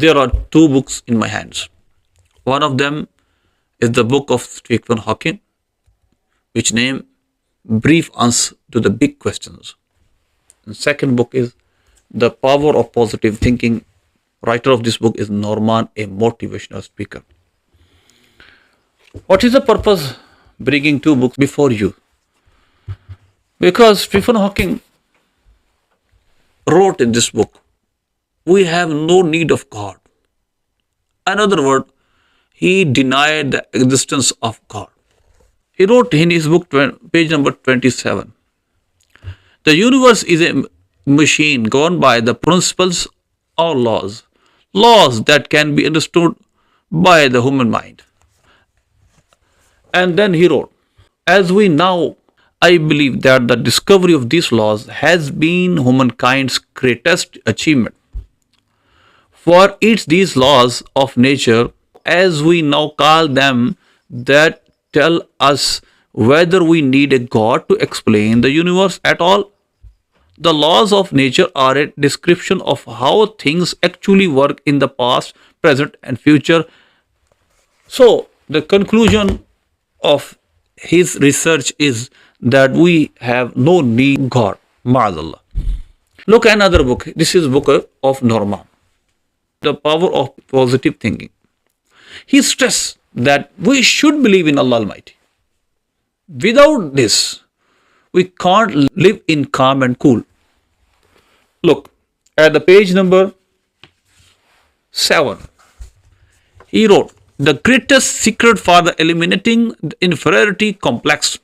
There are two books in my hands. One of them is the book of Stephen Hawking, which name Brief Answer to the Big Questions. And second book is The Power of Positive Thinking. Writer of this book is Norman, a motivational speaker. What is the purpose bringing two books before you? Because Stephen Hawking wrote in this book, we have no need of God. In other words, he denied the existence of God. He wrote in his book, page number 27, the universe is a machine governed by the principles or laws that can be understood by the human mind. And then he wrote, as we now, I believe that the discovery of these laws has been humankind's greatest achievement. For it's these laws of nature, as we now call them, that tell us whether we need a God to explain the universe at all. The laws of nature are a description of how things actually work in the past, present, and future. So, the conclusion of his research is that we have no need of God. Ma'azallah. Look at another book. This is book of Norman, The Power of Positive Thinking. He stressed that we should believe in Allah Almighty. Without this, we can't live in calm and cool. Look at the page number 7. He wrote, the greatest secret for the eliminating the inferiority complex,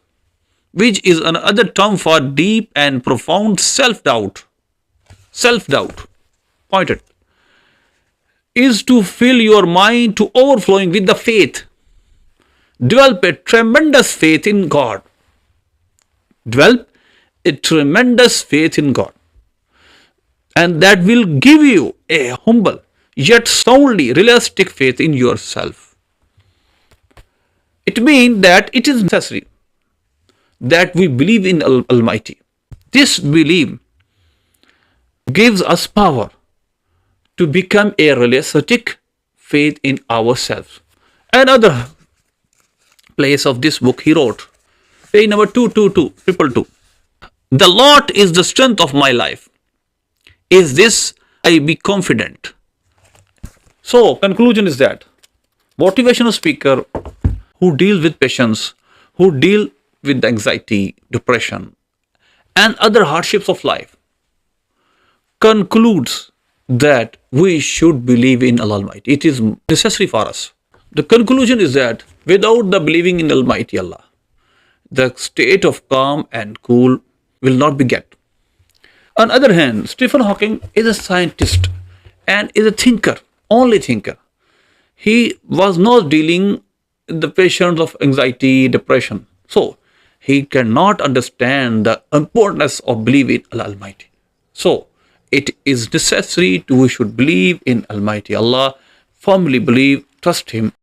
which is another term for deep and profound self-doubt, pointed, is to fill your mind to overflowing with the faith. Develop a tremendous faith in God. Develop a tremendous faith in God. And that will give you a humble yet soundly realistic faith in yourself. It means that it is necessary that we believe in Almighty. This belief gives us power to become a realistic faith in ourselves. Another place of this book he wrote, page number 222. The Lord is the strength of my life. Is this I be confident? So, conclusion is that motivational speaker who deal with patience, who deal with anxiety, depression, and other hardships of life, concludes that we should believe in Allah Almighty. It is necessary for us. The conclusion is that without the believing in Almighty Allah, the state of calm and cool will not be get. On the other hand, Stephen Hawking is a scientist and is a thinker, only thinker. He was not dealing with the patients of anxiety, depression. So, he cannot understand the importance of believing in Allah Almighty. So, it is necessary we should believe in Almighty Allah, firmly believe, trust Him,